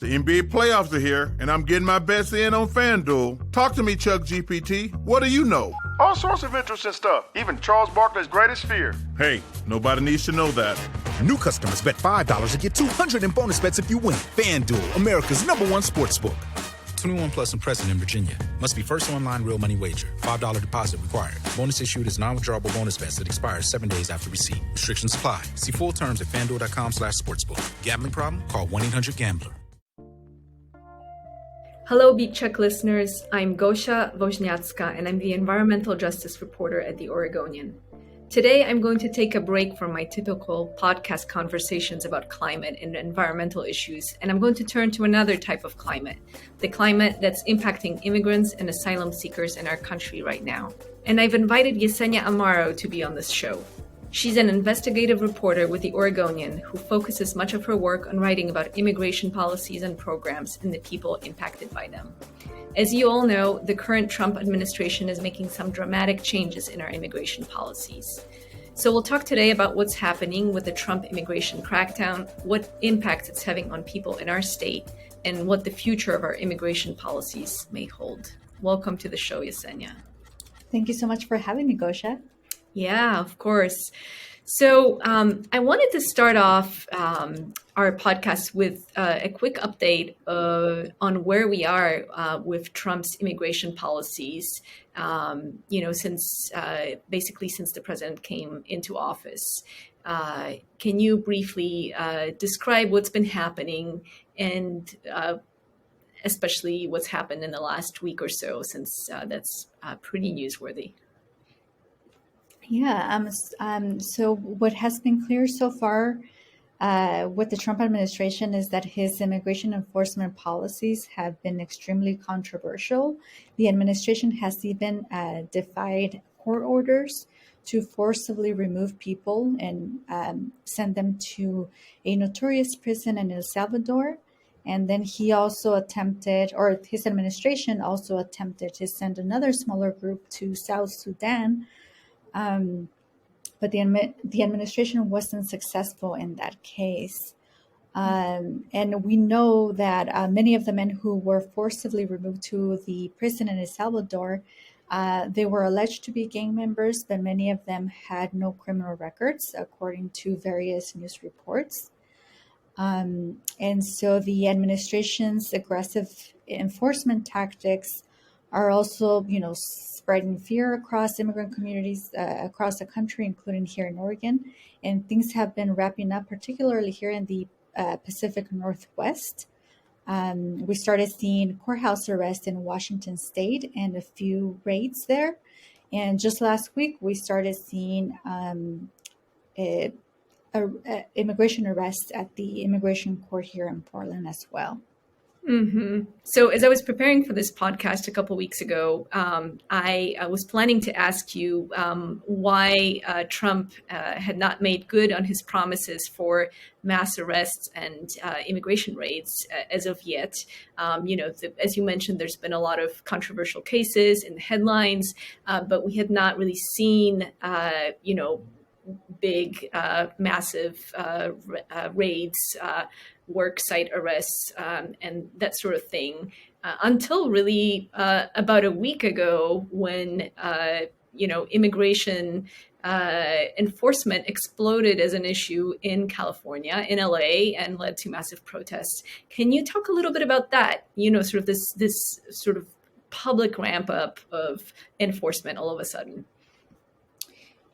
The NBA playoffs are here, and I'm getting my bets in on FanDuel. Talk to me, Chuck GPT. What do you know? All sorts of interesting stuff, even Charles Barkley's greatest fear. Hey, nobody needs to know that. New customers bet $5 and get $200 in bonus bets if you win. FanDuel, America's #1 sportsbook. 21 plus and present in Virginia. Must be first online real money wager. $5 deposit required. Bonus issued is non-withdrawable bonus bets that expires 7 days after receipt. Restrictions apply. See full terms at fanduel.com/sportsbook. Gambling problem? Call 1-800-GAMBLER. Hello, Beat Check listeners. I'm Gosha Wozniacka, and I'm the environmental justice reporter at the Oregonian. Today, I'm going to take a break from my typical podcast conversations about climate and environmental issues, and I'm going to turn to another type of climate, the climate that's impacting immigrants and asylum seekers in our country right now. And I've invited Yesenia Amaro to be on this show. She's an investigative reporter with the Oregonian who focuses much of her work on writing about immigration policies and programs and the people impacted by them. As you all know, the current Trump administration is making some dramatic changes in our immigration policies. So we'll talk today about what's happening with the Trump immigration crackdown, what impact it's having on people in our state, and what the future of our immigration policies may hold. Welcome to the show, Yesenia. Thank you so much for having me, Gosha. Yeah, of course. So I wanted to start off our podcast with a quick update on where we are with Trump's immigration policies, since the president came into office. Can you briefly describe what's been happening and especially what's happened in the last week or so, since that's pretty newsworthy? Yeah. So what has been clear so far with the Trump administration is that his immigration enforcement policies have been extremely controversial. The administration has even defied court orders to forcibly remove people and send them to a notorious prison in El Salvador. And then he also attempted, or his administration also attempted, to send another smaller group to South Sudan. But the administration wasn't successful in that case. And we know that many of the men who were forcibly removed to the prison in El Salvador, they were alleged to be gang members, but many of them had no criminal records, according to various news reports. And so the administration's aggressive enforcement tactics are also, spreading fear across immigrant communities across the country, including here in Oregon. And things have been wrapping up, particularly here in the Pacific Northwest. We started seeing courthouse arrests in Washington State and a few raids there. And just last week, we started seeing immigration arrests at the immigration court here in Portland as well. Mm-hmm. So as I was preparing for this podcast a couple weeks ago, I was planning to ask you why Trump had not made good on his promises for mass arrests and immigration raids as of yet. As you mentioned, there's been a lot of controversial cases in the headlines, but we had not really seen, big, massive raids, work site arrests, and that sort of thing, until really about a week ago when, immigration enforcement exploded as an issue in California, in LA, and led to massive protests. Can you talk a little bit about that? Sort of this sort of public ramp up of enforcement all of a sudden.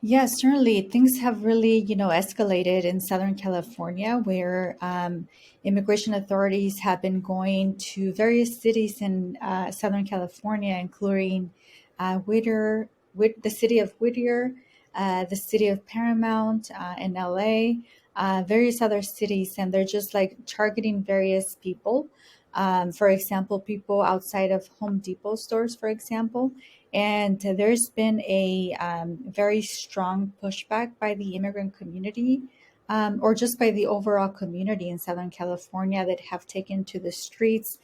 Yes, certainly. Things have really, escalated in Southern California, where immigration authorities have been going to various cities in Southern California, including the city of Whittier, the city of Paramount in LA, various other cities, and they're just like targeting various people. For example, people outside of Home Depot stores, for example. And there's been a very strong pushback by the immigrant community, or just by the overall community in Southern California, that have taken to the streets.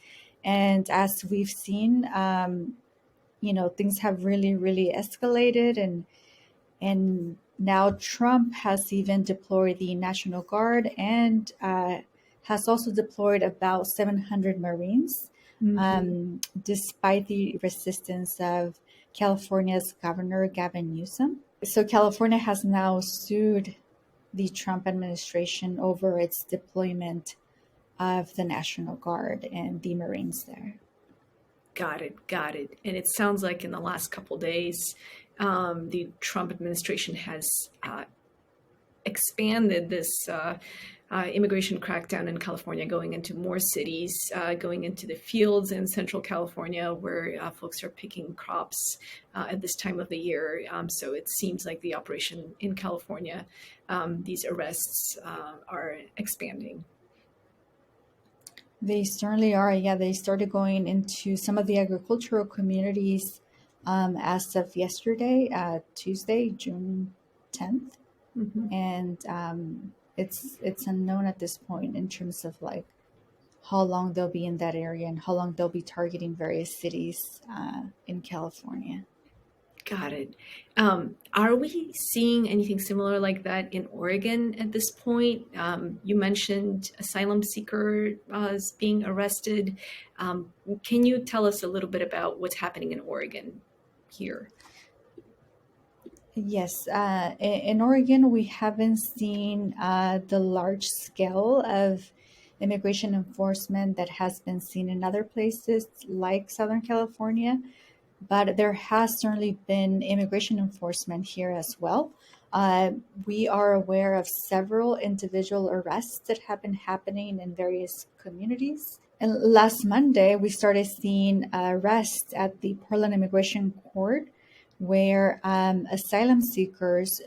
And as we've seen, things have really, really escalated. And now Trump has even deployed the National Guard and has also deployed about 700 Marines, despite the resistance of California's Governor Gavin Newsom. So California has now sued the Trump administration over its deployment of the National Guard and the Marines there. Got it. And it sounds like in the last couple of days, the Trump administration has expanded this immigration crackdown in California, going into more cities, going into the fields in Central California where folks are picking crops at this time of the year. So it seems like the operation in California, these arrests are expanding. They certainly are. Yeah, they started going into some of the agricultural communities as of yesterday, Tuesday, June 10th. And it's unknown at this point in terms of like how long they'll be in that area and how long they'll be targeting various cities in California. Got it. Are we seeing anything similar like that in Oregon at this point? You mentioned asylum seekers being arrested. Can you tell us a little bit about what's happening in Oregon here? Yes, in Oregon, we haven't seen the large scale of immigration enforcement that has been seen in other places like Southern California. But there has certainly been immigration enforcement here as well. We are aware of several individual arrests that have been happening in various communities. And last Monday, we started seeing arrests at the Portland Immigration Court, where asylum seekers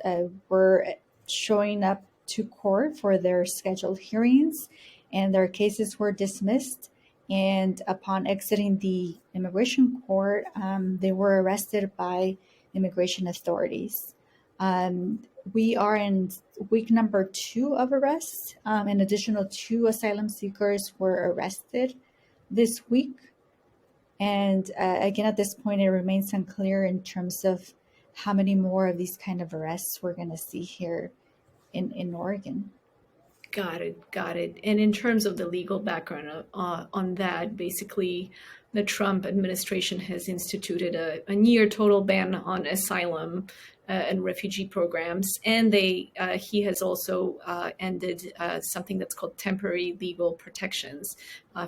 were showing up to court for their scheduled hearings, and their cases were dismissed. And upon exiting the immigration court, they were arrested by immigration authorities. We are in week number 2 of arrests. An additional 2 asylum seekers were arrested this week. And again, at this point, it remains unclear in terms of how many more of these kind of arrests we're going to see here in Oregon. Got it. And in terms of the legal background on that, basically, the Trump administration has instituted a near total ban on asylum and refugee programs, and he has also ended something that's called temporary legal protections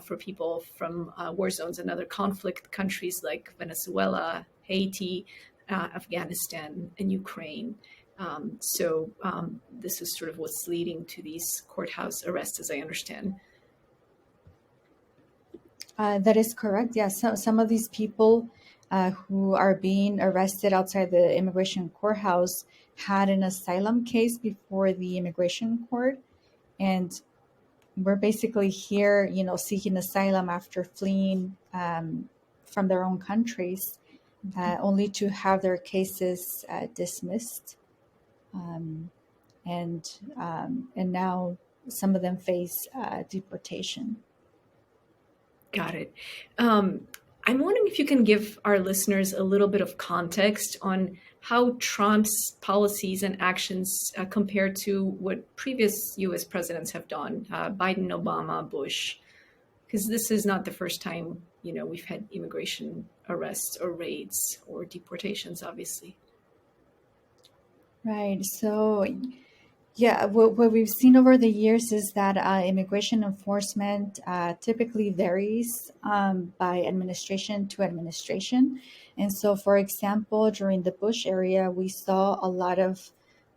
for people from war zones and other conflict countries like Venezuela, Haiti, Afghanistan, and Ukraine. So this is sort of what's leading to these courthouse arrests, as I understand. That is correct. Yeah, so some of these people who are being arrested outside the immigration courthouse had an asylum case before the immigration court, and we're basically here, seeking asylum after fleeing from their own countries, only to have their cases dismissed. And now some of them face deportation. Got it. I'm wondering if you can give our listeners a little bit of context on how Trump's policies and actions compare to what previous U.S. presidents have done, Biden, Obama, Bush, because this is not the first time, we've had immigration arrests or raids or deportations, obviously. Right. So, yeah, what we've seen over the years is that immigration enforcement typically varies by administration to administration. And so, for example, during the Bush era, we saw a lot of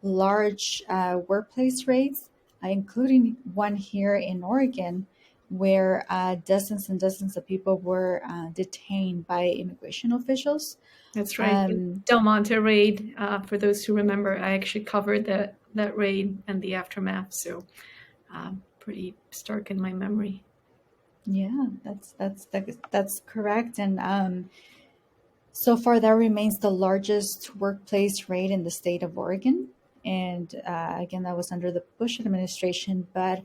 large workplace raids, including one here in Oregon, where dozens and dozens of people were detained by immigration officials. That's right. Del Monte raid, for those who remember, I actually covered that raid and the aftermath. So pretty stark in my memory. Yeah, that's correct. And so far, that remains the largest workplace raid in the state of Oregon. And again, that was under the Bush administration. But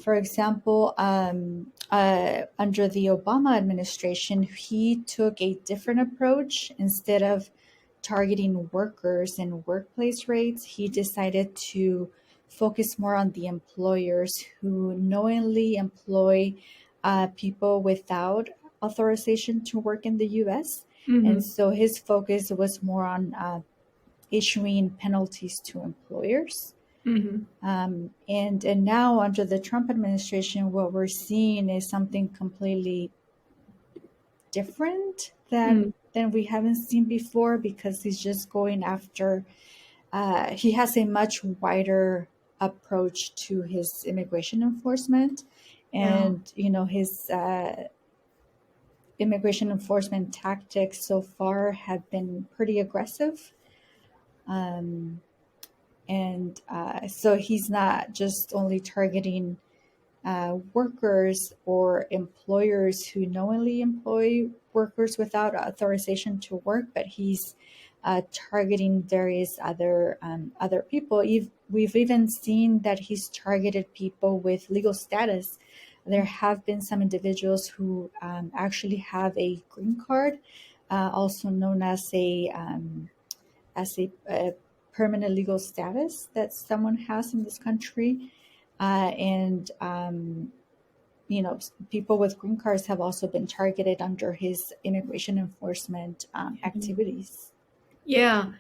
for example, under the Obama administration, he took a different approach. Instead of targeting workers and workplace raids, he decided to focus more on the employers who knowingly employ people without authorization to work in the U.S. And so his focus was more on issuing penalties to employers. And now under the Trump administration, what we're seeing is something completely different than we haven't seen before, because he's just going after. He has a much wider approach to his immigration enforcement, and his immigration enforcement tactics so far have been pretty aggressive. So he's not just only targeting workers or employers who knowingly employ workers without authorization to work, but he's targeting various other people. We've even seen that he's targeted people with legal status. There have been some individuals who actually have a green card, also known as a permanent legal status that someone has in this country. People with green cards have also been targeted under his immigration enforcement activities. Yeah,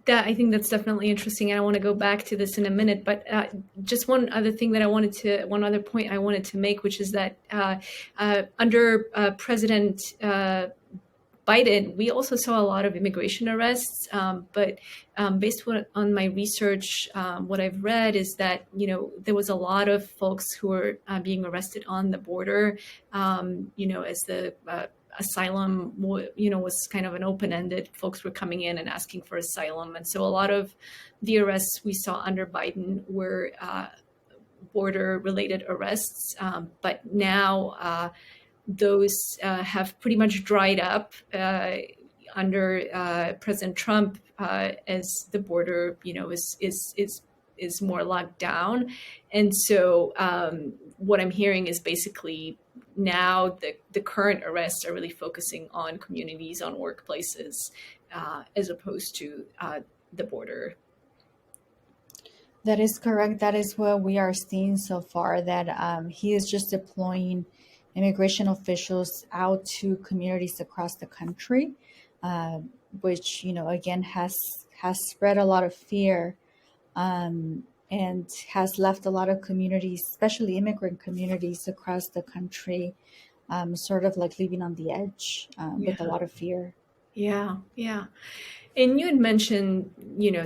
that I think that's definitely interesting, and I want to go back to this in a minute. But just one other point I wanted to make, which is that under President Biden, we also saw a lot of immigration arrests. But based on my research, what I've read is that there was a lot of folks who were being arrested on the border. As the asylum, was kind of an open-ended. Folks were coming in and asking for asylum, and so a lot of the arrests we saw under Biden were border-related arrests. But now those have pretty much dried up under President Trump, as the border, is more locked down. And so what I'm hearing is basically now the current arrests are really focusing on communities, on workplaces, as opposed to the border. That is correct. That is what we are seeing so far, that he is just deploying immigration officials out to communities across the country, which, again, has spread a lot of fear, and has left a lot of communities, especially immigrant communities across the country, sort of like living on the edge with a lot of fear. Yeah. And you had mentioned,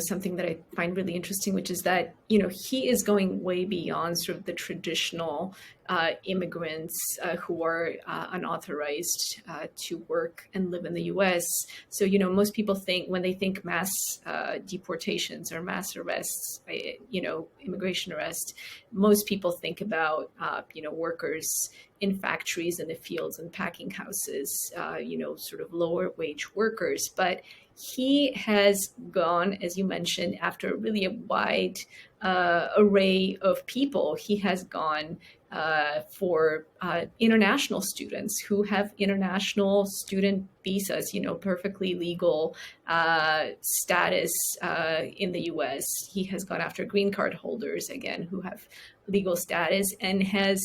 something that I find really interesting, which is that, he is going way beyond sort of the traditional immigrants who are unauthorized to work and live in the U.S. So, most people think, when they think mass deportations or mass arrests, immigration arrest, most people think about, workers in factories, in the fields and packing houses, sort of lower wage workers. But he has gone, as you mentioned, after really a wide array of people. He has gone for international students who have international student visas, perfectly legal status in the U.S. He has gone after green card holders, again, who have legal status, and has,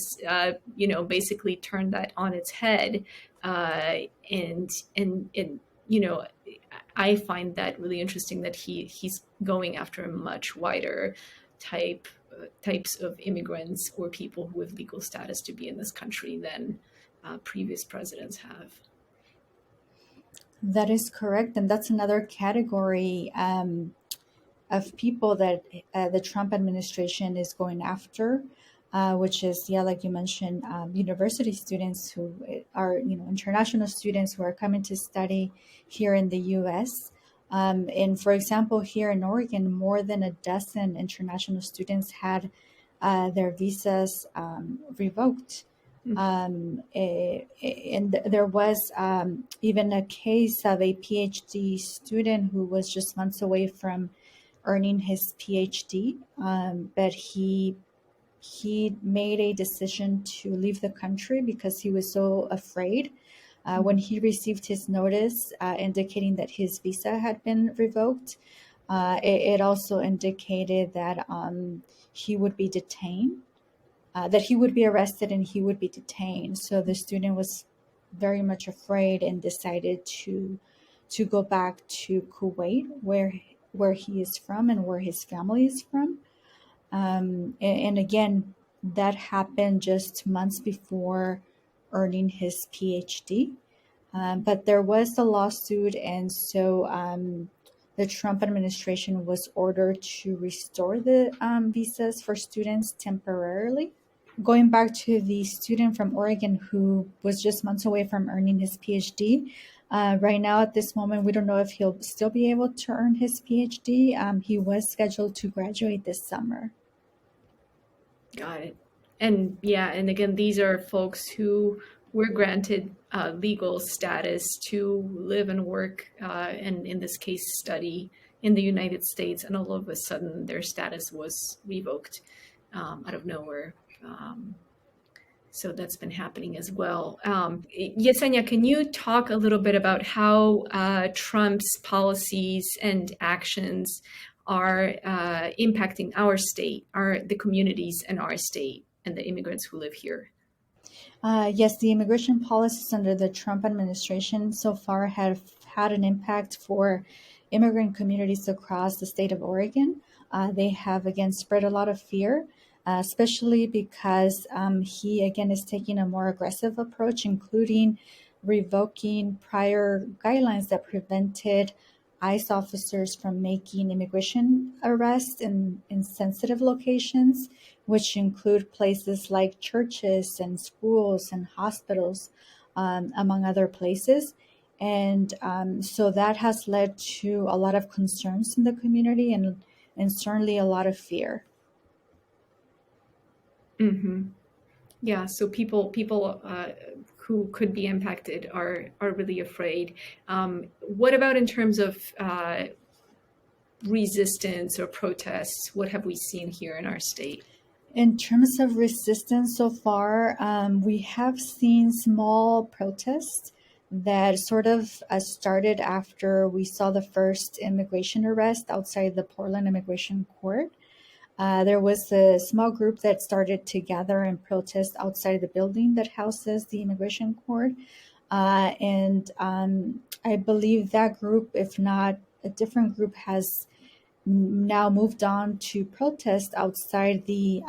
basically turned that on its head. And I find that really interesting, that he's going after a much wider types of immigrants or people who have legal status to be in this country than previous presidents have. That is correct. And that's another category of people that the Trump administration is going after, which is, like you mentioned, university students who are, international students who are coming to study here in the U.S. And for example, here in Oregon, more than a dozen international students had their visas revoked. And there was even a case of a PhD student who was just months away from earning his PhD, but he made a decision to leave the country because he was so afraid. When he received his notice indicating that his visa had been revoked, It also indicated that he would be detained, that he would be arrested and he would be detained. So the student was very much afraid and decided to go back to Kuwait, where he is from and where his family is from. And again, that happened just months before earning his PhD. But there was a lawsuit, and so the Trump administration was ordered to restore the visas for students temporarily. Going back to the student from Oregon who was just months away from earning his PhD, right now at this moment, we don't know if he'll still be able to earn his PhD. He was scheduled to graduate this summer. Got it. And yeah, and again, these are folks who were granted legal status to live and work, and in this case, study in the United States. And all of a sudden, their status was revoked out of nowhere. So that's been happening as well. Yesenia, can you talk a little bit about how Trump's policies and actions are impacting our state, the communities in our state, and the immigrants who live here? Yes, the immigration policies under the Trump administration so far have had an impact for immigrant communities across the state of Oregon. They have, again, spread a lot of fear, especially because he, again, is taking a more aggressive approach, including revoking prior guidelines that prevented ICE officers from making immigration arrests in sensitive locations, which include places like churches and schools and hospitals, among other places. And so that has led to a lot of concerns in the community and certainly a lot of fear. Mm-hmm. Yeah, so people who could be impacted are really afraid. What about in terms of resistance or protests? What have we seen here in our state? In terms of resistance so far, we have seen small protests that sort of started after we saw the first immigration arrest outside the Portland Immigration Court. There was a small group that started to gather and protest outside the building that houses the immigration court. And I believe that group, if not a different group, has now moved on to protest outside the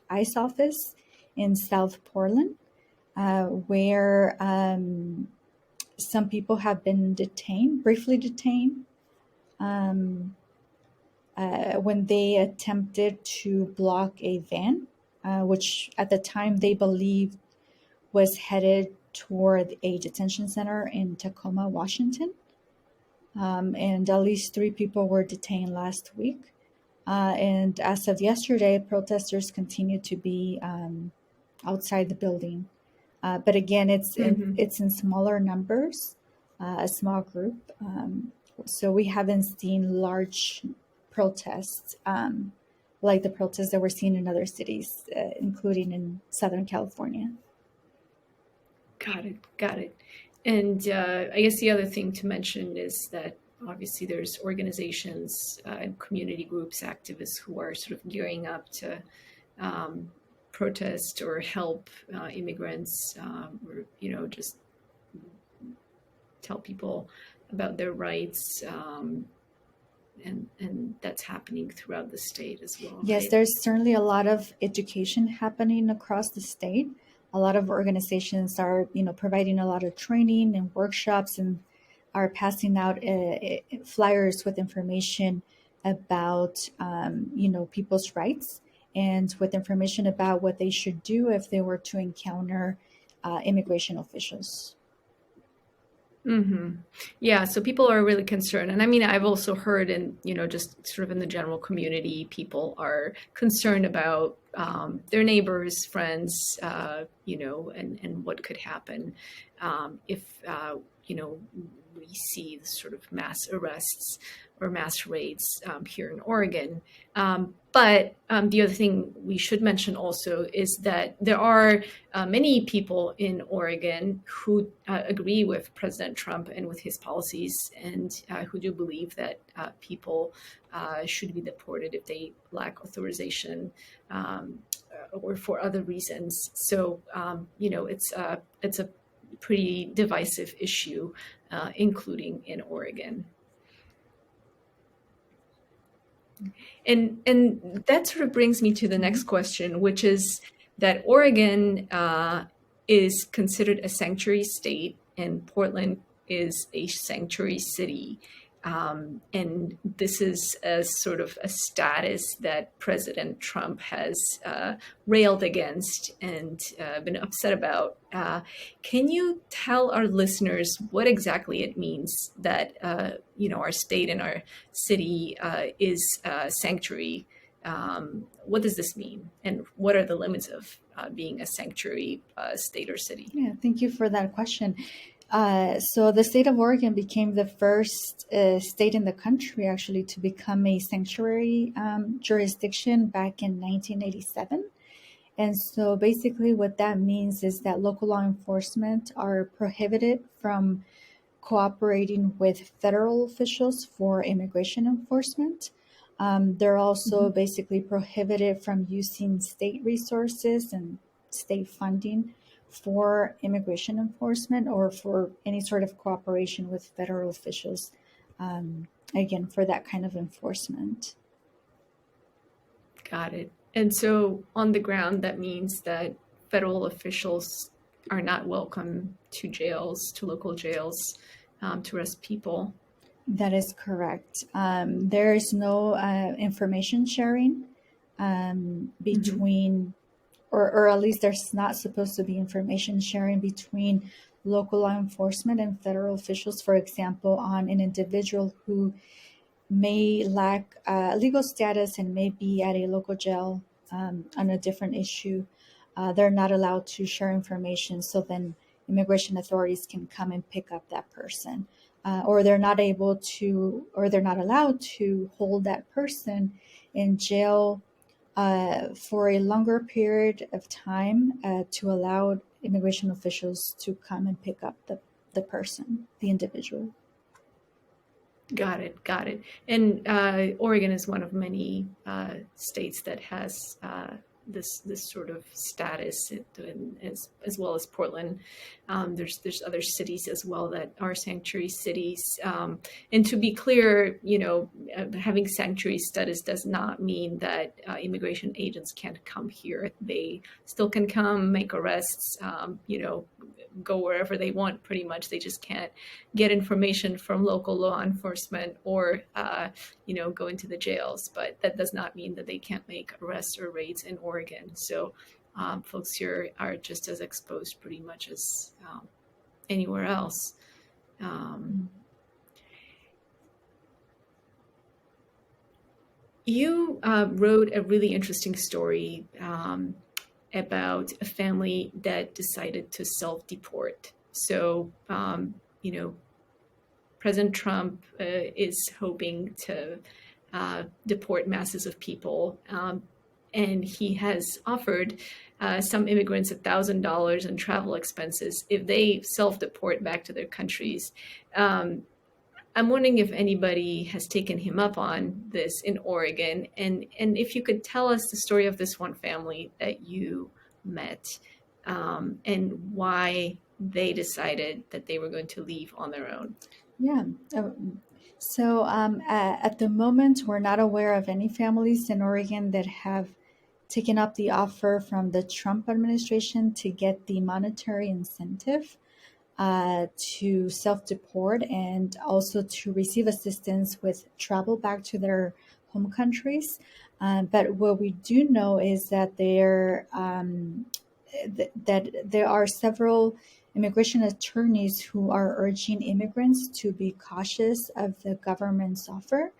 ICE office in South Portland, where some people have been detained, briefly detained, when they attempted to block a van, which at the time they believed was headed toward a detention center in Tacoma, Washington. And at least 3 people were detained last week. And as of yesterday, protesters continue to be outside the building. But again, it's in smaller numbers, a small group. So we haven't seen large protests like the protests that we're seeing in other cities, including in Southern California. Got it. And I guess the other thing to mention is that obviously there's organizations and community groups, activists who are sort of gearing up to protest or help immigrants, or just tell people about their rights. And that's happening throughout the state as well. Yes, right? there's certainly a lot of education happening across the state. A lot of organizations are, providing a lot of training and workshops and are passing out flyers with information about, people's rights and with information about what they should do if they were to encounter immigration officials. Mm-hmm. Yeah, so people are really concerned. And I mean, I've also heard just sort of in the general community, people are concerned about their neighbors, friends, and what could happen if, we see sort of mass arrests or mass raids here in Oregon. But the other thing we should mention also is that there are many people in Oregon who agree with President Trump and with his policies, and who do believe that people should be deported if they lack authorization or for other reasons. So, it's a pretty divisive issue, including in Oregon. And that sort of brings me to the next question, which is that Oregon is considered a sanctuary state and Portland is a sanctuary city. And this is a sort of a status that President Trump has railed against and been upset about. Can you tell our listeners what exactly it means that our state and our city is sanctuary? What does this mean, and what are the limits of being a sanctuary state or city? Yeah, thank you for that question. So the state of Oregon became the first state in the country actually to become a sanctuary jurisdiction back in 1987. And so basically what that means is that local law enforcement are prohibited from cooperating with federal officials for immigration enforcement. They're also basically prohibited from using state resources and state funding for immigration enforcement or for any sort of cooperation with federal officials, again, for that kind of enforcement. Got it. And so on the ground, that means that federal officials are not welcome to jails, to local jails, to arrest people. That is correct. There is no information sharing between, or at least there's not supposed to be information sharing between local law enforcement and federal officials, for example, on an individual who may lack legal status and may be at a local jail on a different issue. They're not allowed to share information, so then immigration authorities can come and pick up that person. Or they're not able to, or they're not allowed to hold that person in jail for a longer period of time to allow immigration officials to come and pick up the person, the individual. Got it. And Oregon is one of many states that has this sort of status, as well as Portland. There's other cities as well that are sanctuary cities. And to be clear, having sanctuary status does not mean that immigration agents can't come here. They still can come, make arrests, go wherever they want, pretty much. They just can't get information from local law enforcement or, go into the jails. But that does not mean that they can't make arrests or raids in Oregon. So folks here are just as exposed pretty much as anywhere else. You wrote a really interesting story about a family that decided to self-deport. So, President Trump is hoping to deport masses of people. And he has offered some immigrants $1,000 in travel expenses if they self-deport back to their countries. I'm wondering if anybody has taken him up on this in Oregon, and if you could tell us the story of this one family that you met, and why they decided that they were going to leave on their own. Yeah. So at the moment, we're not aware of any families in Oregon that have taken up the offer from the Trump administration to get the monetary incentive to self-deport and also to receive assistance with travel back to their home countries. But what we do know is that there are several immigration attorneys who are urging immigrants to be cautious of the government's offer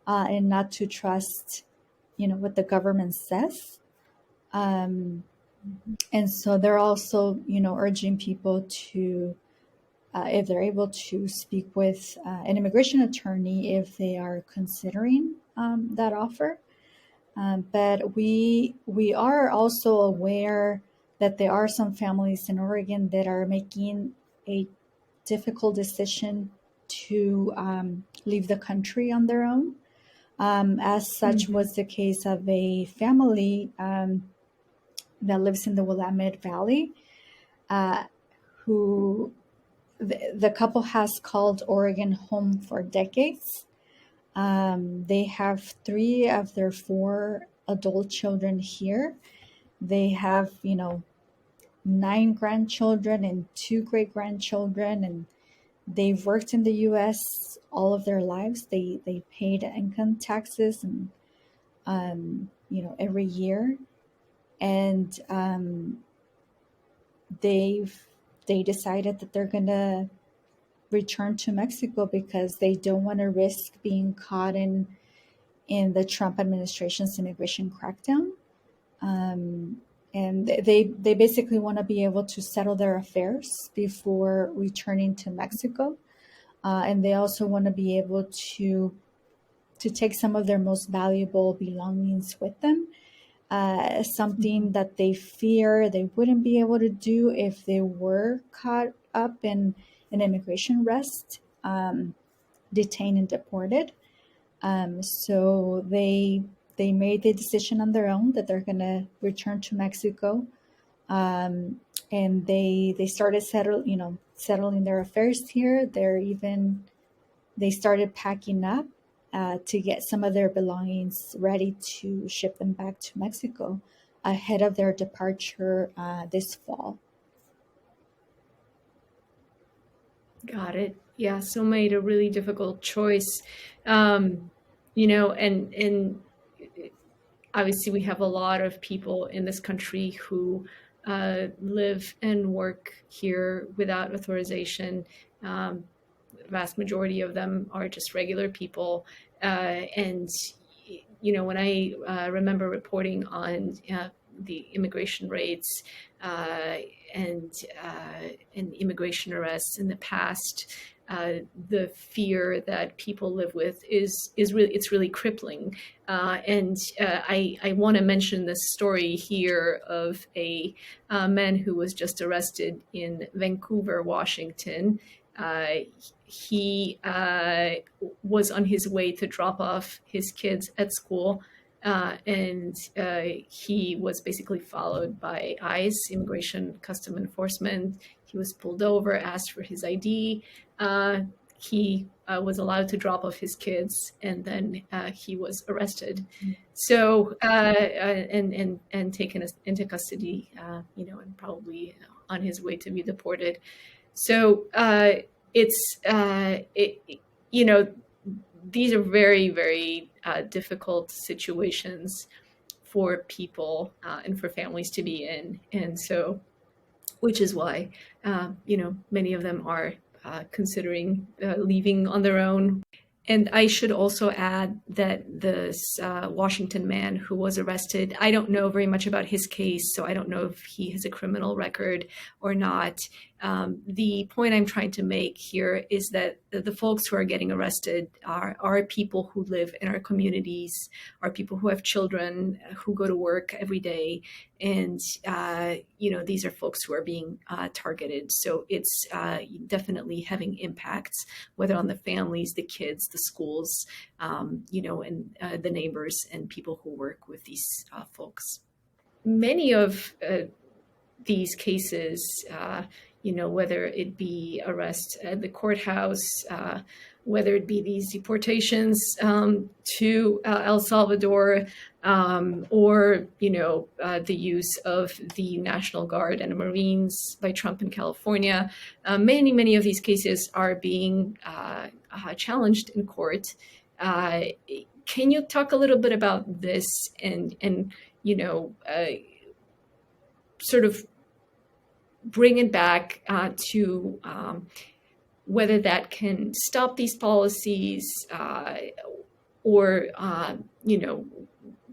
and not to trust, what the government says. And so they're also, urging people to, if they're able to speak with an immigration attorney if they are considering that offer. But we are also aware that there are some families in Oregon that are making a difficult decision to leave the country on their own. As such was the case of a family that lives in the Willamette Valley, who the couple has called Oregon home for decades. They have 3 of their 4 adult children here. They have, 9 grandchildren and 2 great grandchildren, and they've worked in the U.S. all of their lives. They paid income taxes and every year, and they decided that they're gonna return to Mexico because they don't want to risk being caught in the Trump administration's immigration crackdown. And they basically want to be able to settle their affairs before returning to Mexico. And they also want to be able to take some of their most valuable belongings with them. Something that they fear they wouldn't be able to do if they were caught up in an immigration arrest, detained and deported. So they made the decision on their own that they're going to return to Mexico, and they started settling their affairs here. They started packing up to get some of their belongings ready to ship them back to Mexico ahead of their departure this fall. Got it. Yeah, so made a really difficult choice. And obviously we have a lot of people in this country who live and work here without authorization. The vast majority of them are just regular people. And when I remember reporting on the immigration rates and immigration arrests in the past, the fear that people live with is really crippling. And I want to mention this story here of a man who was just arrested in Vancouver, Washington. He was on his way to drop off his kids at school. And he was basically followed by ICE, Immigration Custom Enforcement. He was pulled over, asked for his ID. He was allowed to drop off his kids, and then he was arrested. So and taken into custody, and probably on his way to be deported. So these are very, very difficult situations for people and for families to be in. And so, which is why, many of them are considering leaving on their own. And I should also add that this Washington man who was arrested, I don't know very much about his case, so I don't know if he has a criminal record or not. The point I'm trying to make here is that the folks who are getting arrested are people who live in our communities, are people who have children, who go to work every day. And, these are folks who are being targeted. So it's definitely having impacts, whether on the families, the kids, the schools, and the neighbors and people who work with these folks. Many of these cases, whether it be arrest at the courthouse, whether it be these deportations to El Salvador, or the use of the National Guard and Marines by Trump in California, many of these cases are being challenged in court. Can you talk a little bit about this and sort of bring it back to whether that can stop these policies or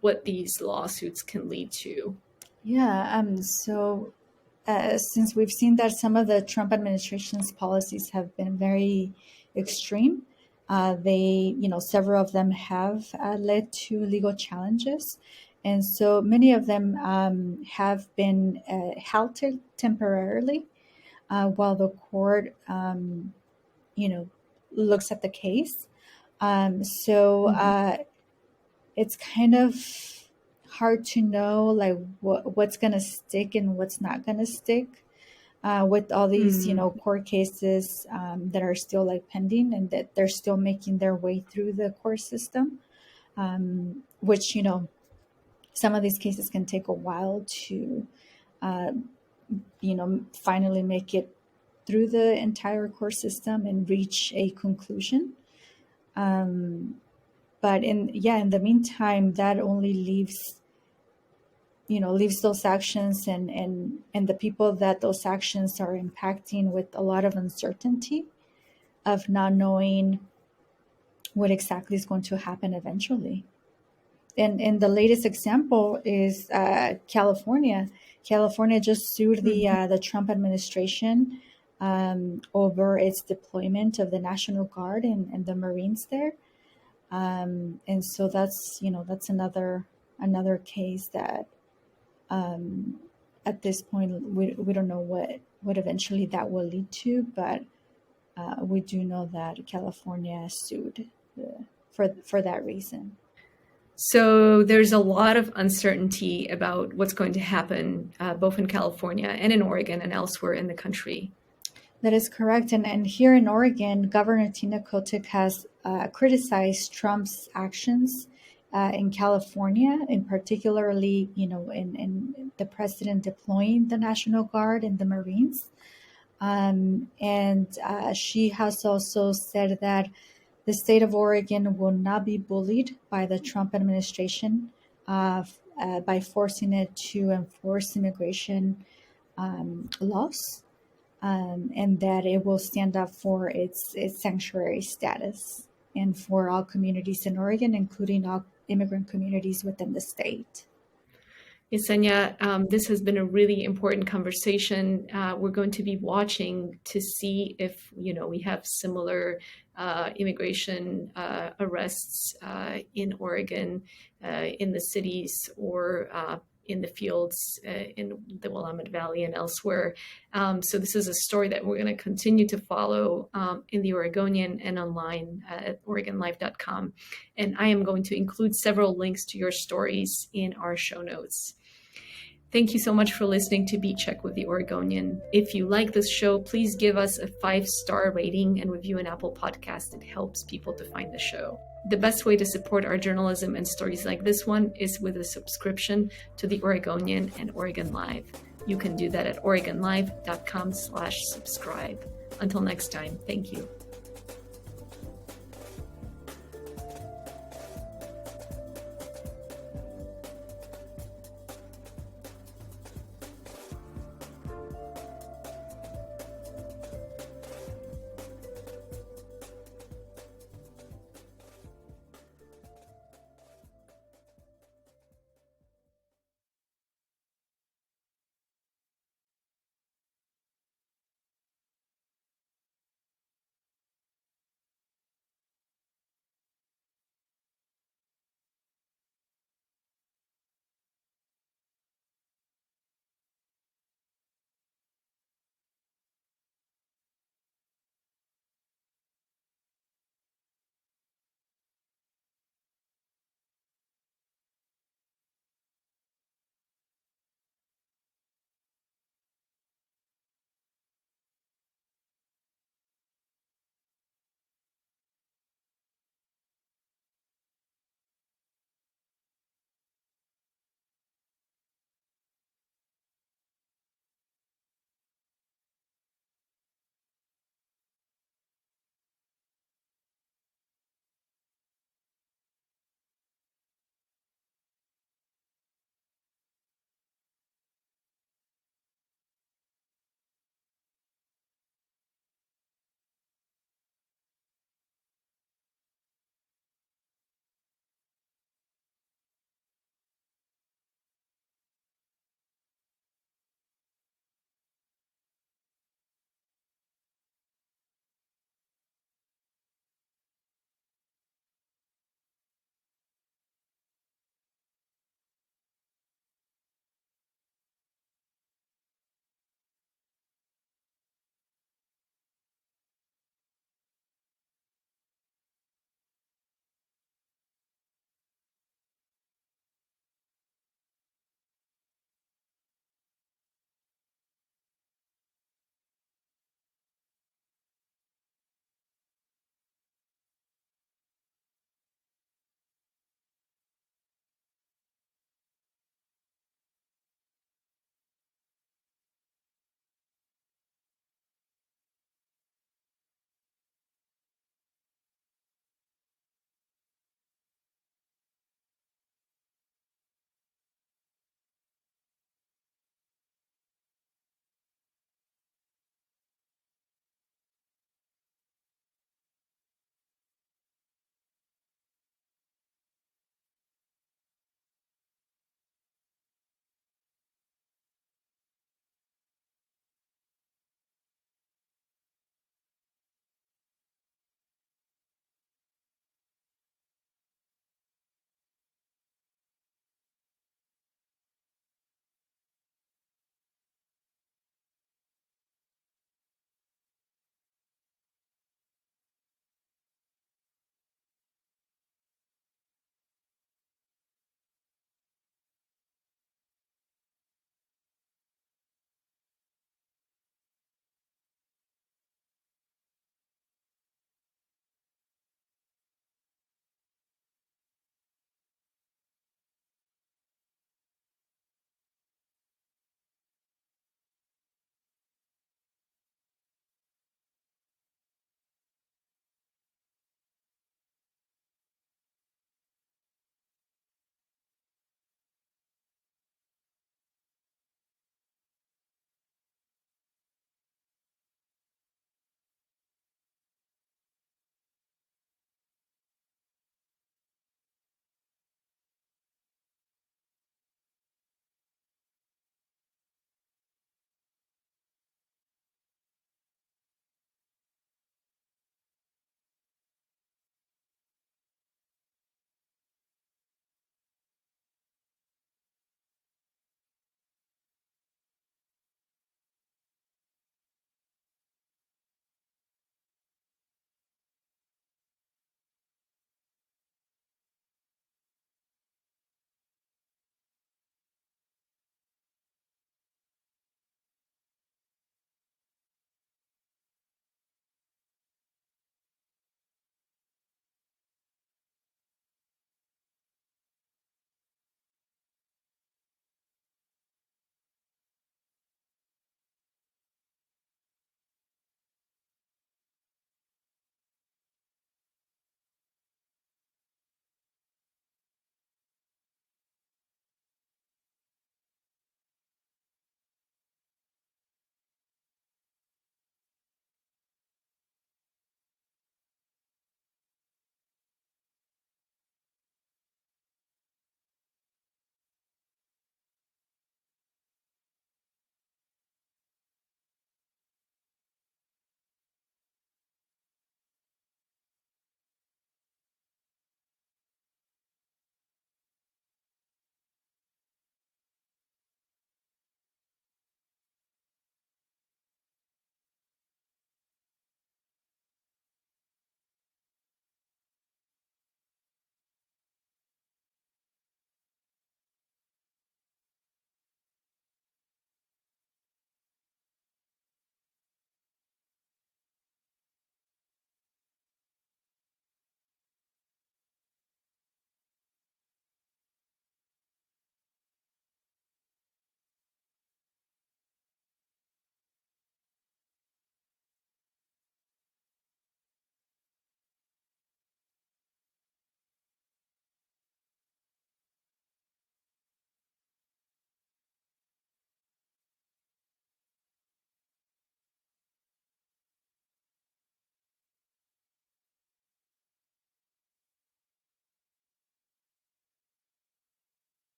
what these lawsuits can lead to? Yeah. So since we've seen that some of the Trump administration's policies have been very extreme, several of them have led to legal challenges. And so many of them have been halted temporarily while the court, looks at the case. It's kind of hard to know like what's going to stick and what's not going to stick with all these, court cases that are still like pending and that they're still making their way through the court system, which, some of these cases can take a while to, finally make it through the entire court system and reach a conclusion. But in the meantime, that only leaves those actions and the people that those actions are impacting with a lot of uncertainty of not knowing what exactly is going to happen eventually. And the latest example is California. California just sued the Trump administration over its deployment of the National Guard and the Marines there. And so that's another case that at this point we don't know what eventually that will lead to, but we do know that California sued for that reason. So there's a lot of uncertainty about what's going to happen both in California and in Oregon and elsewhere in the country. That is correct. And here in Oregon, Governor Tina Kotek has criticized Trump's actions in California, in particularly, in the president deploying the National Guard and the Marines. She has also said that the state of Oregon will not be bullied by the Trump administration by forcing it to enforce immigration laws. And that it will stand up for its sanctuary status and for all communities in Oregon, including all immigrant communities within the state. Yesenia, this has been a really important conversation. We're going to be watching to see if, we have similar immigration arrests in Oregon, in the cities or in the fields in the Willamette Valley and elsewhere. So this is a story that we're going to continue to follow in the Oregonian and online at OregonLive.com. And I am going to include several links to your stories in our show notes. Thank you so much for listening to Beat Check with the Oregonian. If you like this show, please give us a 5-star rating and review an Apple Podcast. It helps people to find the show. The best way to support our journalism and stories like this one is with a subscription to the Oregonian and Oregon Live. You can do that at OregonLive.com/subscribe. Until next time, thank you.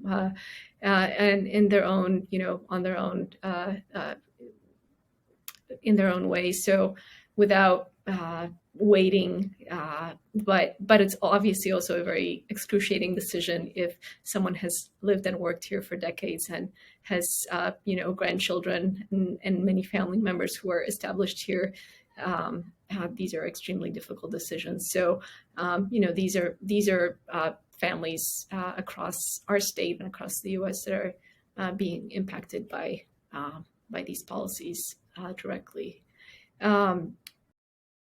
and in their own, on their own, in their own way. So without waiting, but it's obviously also a very excruciating decision if someone has lived and worked here for decades and has grandchildren and many family members who are established here. These are extremely difficult decisions. So these are families across our state and across the U.S. that are being impacted by these policies directly.